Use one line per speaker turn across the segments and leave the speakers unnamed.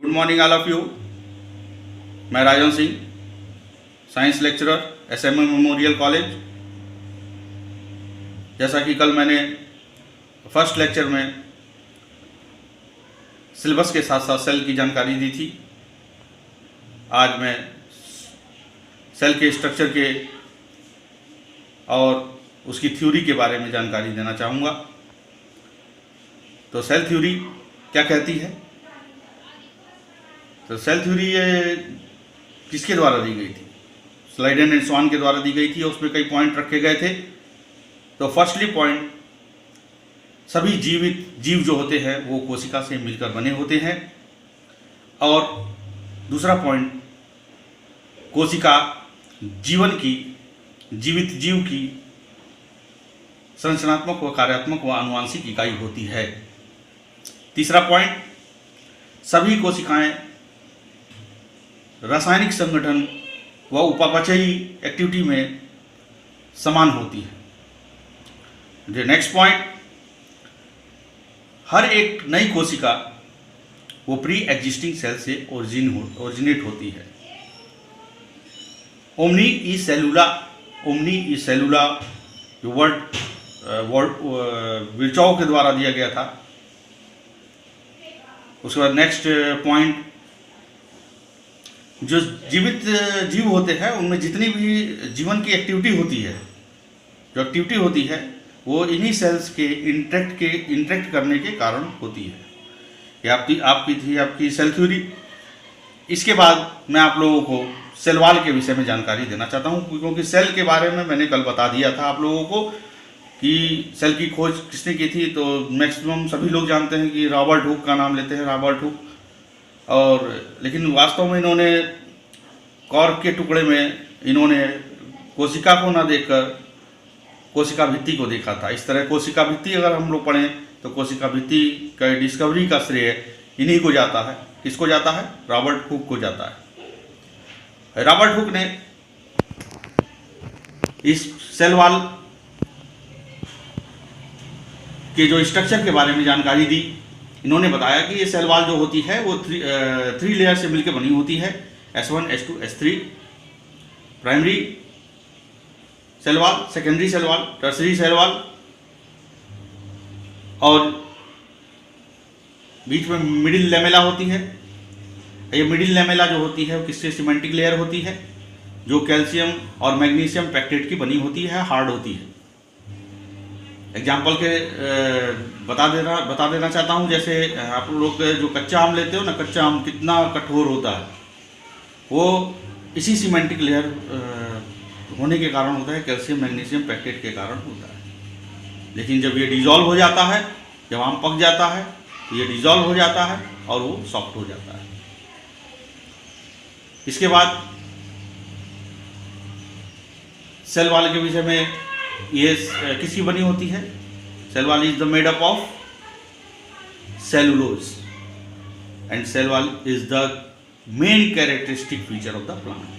Good morning all of you. मैं Rajan Singh, science lecturer, SMM memorial college. जैसा कि कल मैंने फर्स्ट लेक्चर में सिलेबस के साथ साथ सेल की जानकारी दी थी, आज मैं सेल के स्ट्रक्चर के और उसकी थ्योरी के बारे में जानकारी देना चाहूँगा। तो सेल थ्योरी क्या कहती है? तो सेल थ्योरी ये किसके द्वारा दी गई थी? स्लाइडन एंड स्वान के द्वारा दी गई थी और उसमें कई पॉइंट रखे गए थे। तो फर्स्टली पॉइंट, सभी जीव जो होते हैं वो कोशिका से मिलकर बने होते हैं। और दूसरा पॉइंट, कोशिका जीवन की, जीवित जीव की संरचनात्मक व कार्यात्मक व आनुवांशिक इकाई होती है। तीसरा पॉइंट, सभी कोशिकाएं रासायनिक संगठन व उपापचयी एक्टिविटी में समान होती है। नेक्स्ट पॉइंट, हर एक नई कोशिका वो प्री एग्जिस्टिंग सेल से ओरिजिनेट होती है। ओमनी ई सेलुला जो वर्ड विर्चाओ के द्वारा दिया गया था। उसके बाद नेक्स्ट पॉइंट, जो जीवित जीव होते हैं उनमें जितनी भी जीवन की एक्टिविटी होती है, जो एक्टिविटी होती है वो इन्हीं सेल्स के इंटरेक्ट करने के कारण होती है। ये आपकी सेल थ्योरी। इसके बाद मैं आप लोगों को सेल वॉल के विषय में जानकारी देना चाहता हूँ, क्योंकि सेल के बारे में मैंने कल बता दिया था आप लोगों को कि सेल की खोज किसने की थी। तो मैक्सिमम सभी लोग जानते हैं कि रॉबर्ट हुक का नाम लेते हैं, रॉबर्ट हुक। और लेकिन वास्तव में इन्होंने कॉर्क के टुकड़े में इन्होंने कोशिका को ना देखकर कोशिका भित्ति को देखा था। इस तरह कोशिका भित्ति अगर हम लोग पढ़ें तो कोशिका भित्ति का डिस्कवरी का श्रेय इन्हीं को जाता है। किसको जाता है? रॉबर्ट हुक को जाता है। रॉबर्ट हुक ने इस सेल वॉल के जो स्ट्रक्चर के बारे में जानकारी दी। इन्होंने बताया कि ये सेल वॉल जो होती है वो थ्री लेयर से मिलकर बनी होती है, S1, S2, S3। Primary cell wall, secondary cell wall, tertiary cell wall, और बीच में मिडिल लेमेला होती है। ये मिडिल लेमेला जो होती है वो किससे? सीमेंटिक लेयर होती है, जो कैल्शियम और मैग्नीशियम पैक्टेट की बनी होती है, हार्ड होती है। एग्जाम्पल के बता देना चाहता हूँ। जैसे आप लोग जो कच्चा आम लेते हो ना, कच्चा आम कितना कठोर होता है, वो इसी सीमेंटिक लेयर होने के कारण होता है, कैल्शियम मैग्नीशियम पैक्टेट के कारण होता है। लेकिन जब ये डिजॉल्व हो जाता है, जब आम पक जाता है तो ये डिजॉल्व हो जाता है और वो सॉफ्ट हो जाता है। इसके बाद सेल वॉल के विषय में, ये किसकी बनी होती है? Cell wall is the made up of cellulose and cell wall is the main characteristic feature of the plant.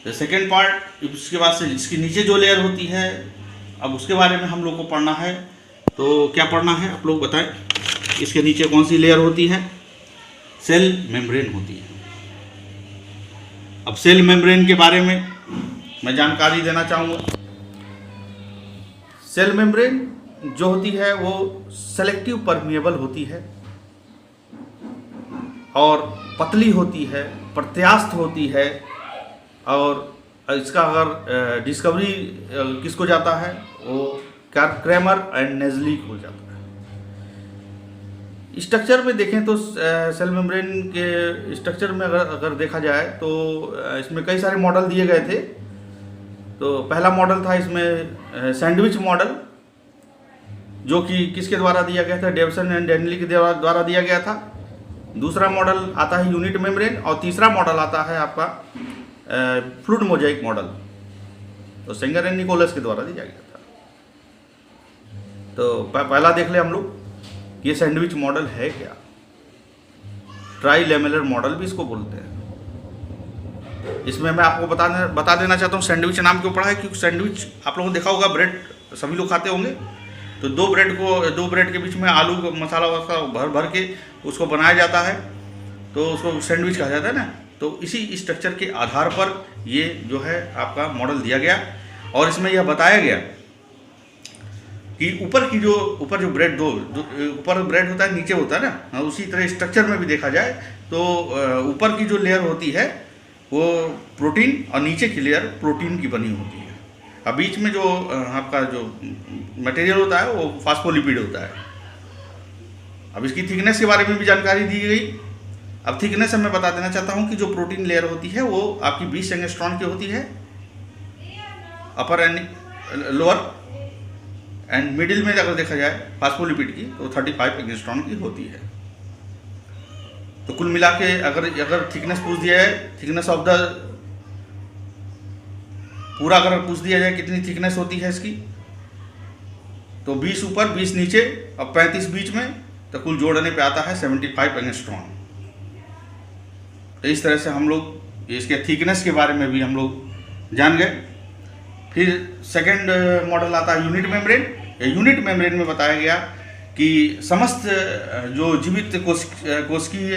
The second part, उसके बाद से इसके नीचे जो लेयर होती है, अब उसके बारे में हम लोग को पढ़ना है। तो क्या पढ़ना है आप लोग बताएं? इसके नीचे कौन सी लेयर होती है? सेल मेम्ब्रेन होती है। अब सेल मेम्ब्रेन के बारे में मैं जानकारी देना चाहूँगा। सेल मेम्ब्रेन जो होती है वो सेलेक्टिव परमिएबल होती है और पतली होती है, प्रत्यास्थ होती है। और इसका अगर डिस्कवरी किसको जाता है? वो क्रैमर एंड नेजली को जाता है। स्ट्रक्चर में देखें तो सेल मेम्ब्रेन के स्ट्रक्चर में अगर देखा जाए तो इसमें कई सारे मॉडल दिए गए थे। तो पहला मॉडल था इसमें सैंडविच मॉडल, जो कि किसके द्वारा दिया गया था? डेविसन एंड डेनली के द्वारा दिया गया था। दूसरा मॉडल आता है यूनिट मेम्ब्रेन, और तीसरा मॉडल आता है आपका फ्लूइड मोजाइक मॉडल, तो सेंगर एंड निकोलस के द्वारा दिया गया था। तो पहला देख ले हम लोग, ये सैंडविच मॉडल है क्या? ट्राई लेमेलर मॉडल भी इसको बोलते हैं। इसमें मैं आपको बता देना चाहता हूँ सैंडविच नाम क्यों पड़ा है, क्योंकि सैंडविच आप लोगों ने देखा होगा, ब्रेड सभी लोग खाते होंगे। तो दो ब्रेड के बीच में आलू का मसाला वसाला भर भर के उसको बनाया जाता है, तो उसको सैंडविच कहा जाता है ना। तो इसी स्ट्रक्चर के आधार पर ये जो है आपका मॉडल दिया गया, और इसमें यह बताया गया कि ऊपर जो ब्रेड ऊपर ब्रेड होता है, नीचे होता है ना, उसी तरह स्ट्रक्चर में भी देखा जाए तो ऊपर की जो लेयर होती है वो प्रोटीन और नीचे की लेयर प्रोटीन की बनी होती है। अब बीच में जो आपका जो मटेरियल होता है वो फास्फोलिपिड होता है। अब इसकी थिकनेस के बारे में भी जानकारी दी गई। अब थिकनेस मैं बता देना चाहता हूँ कि जो प्रोटीन लेयर होती है वो आपकी 20 एंगस्ट्रॉन की होती है, अपर एंड लोअर एंड मिडिल में अगर देखा जाए फास्फोलिपिड की तो 35 एंगस्ट्रॉन की होती है। तो कुल मिला के अगर थिकनेस पूछ दिया है, थिकनेस ऑफ द पूरा अगर पूछ दिया जाए कितनी थिकनेस होती है इसकी, तो 20 ऊपर 20 नीचे और 35 बीच में, तो कुल जोड़ने पे आता है 75 एंगस्ट्रॉन। तो इस तरह से हम लोग इसके थिकनेस के बारे में भी हम लोग जान गए। फिर सेकंड मॉडल आता है यूनिट मेम्ब्रेन। यूनिट मेम्ब्रेन में बताया गया कि समस्त जो जीवित कोशिकीय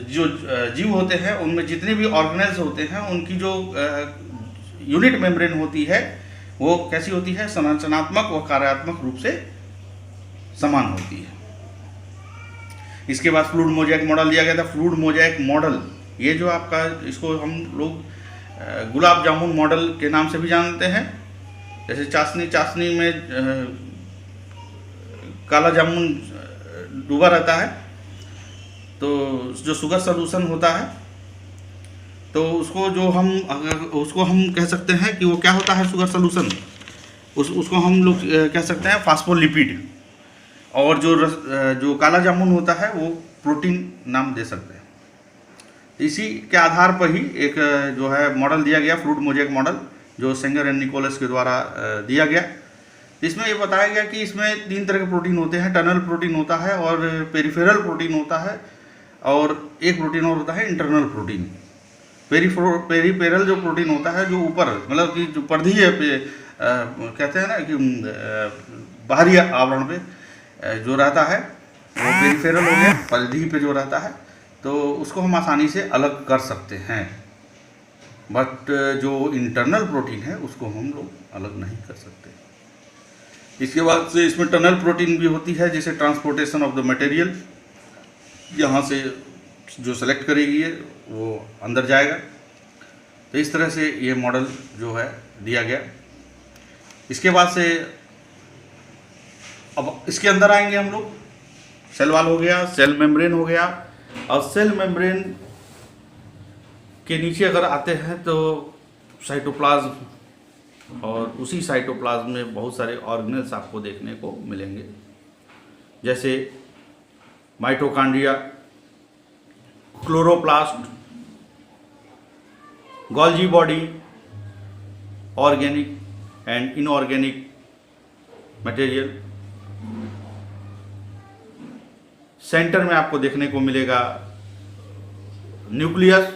जो जीव होते हैं उनमें जितने भी ऑर्गेनेल्स होते हैं उनकी जो यूनिट मेम्ब्रेन होती है वो कैसी होती है, संरचनात्मक व कार्यात्मक रूप से समान होती है। इसके बाद फ्लूइड मोज़ेक मॉडल दिया गया था। फ्लूइड मोज़ेक मॉडल ये जो आपका, इसको हम लोग गुलाब जामुन मॉडल के नाम से भी जानते हैं। जैसे चाशनी में काला जामुन डूबा रहता है, तो जो शुगर सॉल्यूशन होता है तो उसको हम कह सकते हैं कि वो क्या होता है शुगर सॉल्यूशन, उसको हम लोग कह सकते हैं फास्फोलिपिड, और जो काला जामुन होता है वो प्रोटीन नाम दे सकते हैं। इसी के आधार पर ही एक जो है मॉडल दिया गया फ्लूइड मोज़ेक मॉडल, जो सेंगर एंड निकोलस के द्वारा दिया गया। इसमें ये बताया गया कि इसमें 3 तरह के प्रोटीन होते हैं। टनल प्रोटीन होता है और पेरिफेरल प्रोटीन होता है, और एक प्रोटीन और होता है इंटरनल प्रोटीन। पेरिफेरल जो प्रोटीन होता है जो ऊपर मतलब कि जो परिधीय पे कहते हैं ना कि बाहरी आवरण पे जो रहता है वो पेरिफेरल हो गया, परिधि पे जो रहता है, तो उसको हम आसानी से अलग कर सकते हैं। बट जो इंटरनल प्रोटीन है उसको हम लोग अलग नहीं कर सकते। इसके बाद से इसमें टनल प्रोटीन भी होती है, जैसे ट्रांसपोर्टेशन ऑफ द मटेरियल, यहाँ से जो सेलेक्ट करेगी है वो अंदर जाएगा। तो इस तरह से ये मॉडल जो है दिया गया। इसके बाद से अब इसके अंदर आएंगे हम लोग। सेल वॉल हो गया, सेल मेम्ब्रेन हो गया, और सेल मेम्ब्रेन के नीचे अगर आते हैं तो साइटोप्लाज्म, और उसी साइटोप्लाज्म में बहुत सारे ऑर्गेनेल्स आपको देखने को मिलेंगे, जैसे mitochondria, chloroplast, Golgi body, organic and inorganic material. Centre में आपको देखने को मिलेगा न्यूक्लियस,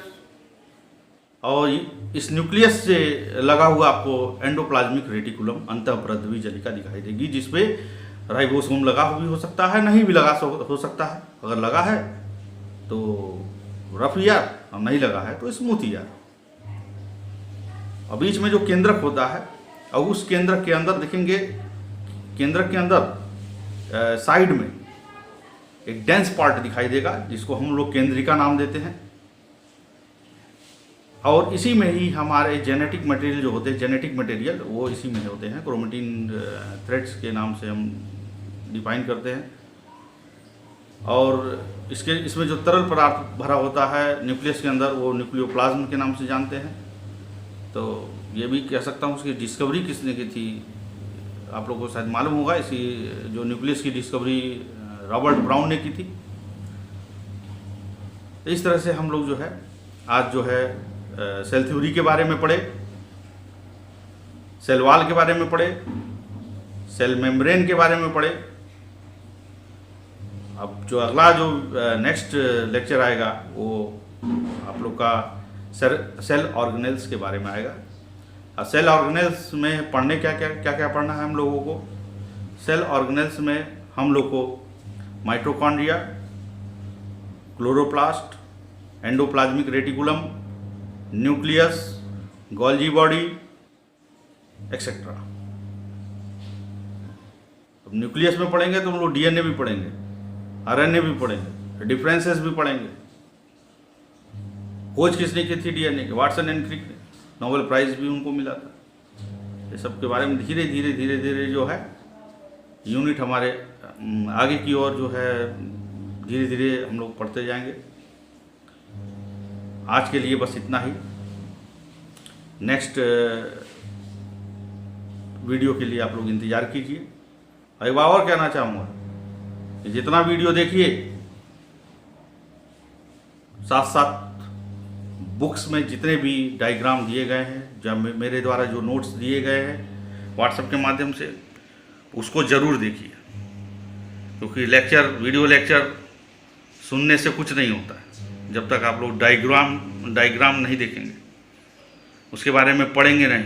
और इस न्यूक्लियस से लगा हुआ आपको एंडोप्लाज्मिक रेटिकुलम अंतःप्रद्रवी जलिका दिखाई देगी, जिसपे राइबोसोम लगा भी हो सकता है, नहीं भी लगा हो सकता है। अगर लगा है तो रफ ईआर, और नहीं लगा है तो स्मूथ ईआर। और बीच में जो केंद्रक होता है, और उस केंद्रक के अंदर देखेंगे, केंद्रक के अंदर साइड में एक डेंस पार्ट दिखाई देगा, जिसको हम लोग केंद्रिका नाम देते हैं। और इसी में ही हमारे जेनेटिक मटेरियल जो होते हैं, जेनेटिक मटेरियल वो इसी में होते हैं। क्रोमेटिन थ्रेड्स के नाम से हम डिफाइन करते हैं। और इसमें जो तरल पदार्थ भरा होता है न्यूक्लियस के अंदर, वो न्यूक्लियोप्लाज्म के नाम से जानते हैं। तो ये भी कह सकता हूँ उसकी डिस्कवरी किसने की थी, आप लोगों को शायद मालूम होगा। इसी जो न्यूक्लियस की डिस्कवरी रॉबर्ट ब्राउन ने की थी। तो इस तरह से हम लोग जो है आज जो है सेल थ्योरी के बारे में पढ़े, सेल वॉल के बारे में पढ़े, सेल मेम्ब्रेन के बारे में पढ़े। अब जो अगला जो नेक्स्ट लेक्चर आएगा वो आप लोग का सेल ऑर्गेनेल्स के बारे में आएगा। सेल ऑर्गेनेल्स में पढ़ने क्या क्या पढ़ना है हम लोगों को, सेल ऑर्गेनेल्स में हम लोग को mitochondria, chloroplast, endoplasmic reticulum, nucleus, Golgi body etcetera. अब न्यूक्लियस में पढ़ेंगे तो हम लोग डीएनए भी पढ़ेंगे, आरएनए भी पढ़ेंगे, डिफरेंसेस भी पढ़ेंगे। खोज किसने की थी डीएनए की? वाटसन एंड क्रिक ने, नोबेल प्राइज भी उनको मिला था। ये सब के बारे में धीरे धीरे जो है यूनिट हमारे आगे की ओर जो है धीरे धीरे हम लोग पढ़ते जाएंगे। आज के लिए बस इतना ही। नेक्स्ट वीडियो के लिए आप लोग इंतज़ार कीजिए। एक बार और कहना चाहूँगा कि जितना वीडियो देखिए, साथ साथ बुक्स में जितने भी डायग्राम दिए गए हैं, जब मेरे द्वारा जो नोट्स दिए गए हैं व्हाट्सएप के माध्यम से, उसको ज़रूर देखिए। क्योंकि वीडियो लेक्चर सुनने से कुछ नहीं होता है जब तक आप लोग डायग्राम नहीं देखेंगे, उसके बारे में पढ़ेंगे नहीं।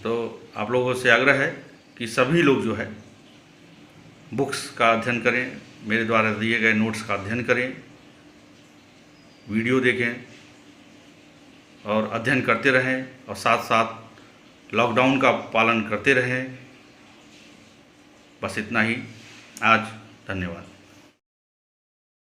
तो आप लोगों से आग्रह है कि सभी लोग जो है बुक्स का अध्ययन करें, मेरे द्वारा दिए गए नोट्स का अध्ययन करें, वीडियो देखें और अध्ययन करते रहें, और साथ साथ लॉकडाउन का पालन करते रहें। बस इतना ही आज। धन्यवाद।